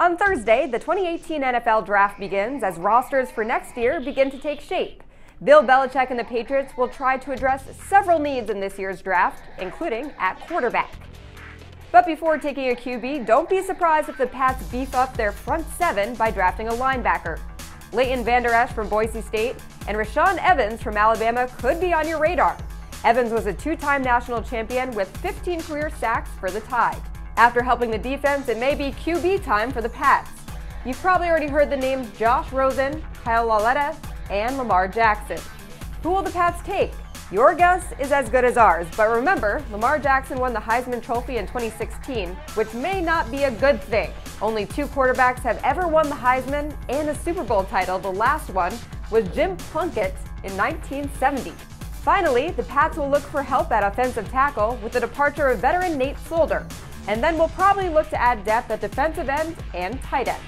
On Thursday, the 2018 NFL Draft begins as rosters for next year begin to take shape. Bill Belichick and the Patriots will try to address several needs in this year's draft, including at quarterback. But before taking a QB, don't be surprised if the Pats beef up their front seven by drafting a linebacker. Leighton Vander Esch from Boise State and Rashaan Evans from Alabama could be on your radar. Evans was a two-time national champion with 15 career sacks for the Tide. After helping the defense, it may be QB time for the Pats. You've probably already heard the names Josh Rosen, Kyle Lauletta, and Lamar Jackson. Who will the Pats take? Your guess is as good as ours, but remember, Lamar Jackson won the Heisman Trophy in 2016, which may not be a good thing. Only two quarterbacks have ever won the Heisman and a Super Bowl title. The last one was Jim Plunkett in 1970. Finally, the Pats will look for help at offensive tackle with the departure of veteran Nate Solder. And then we'll probably look to add depth at defensive end and tight end.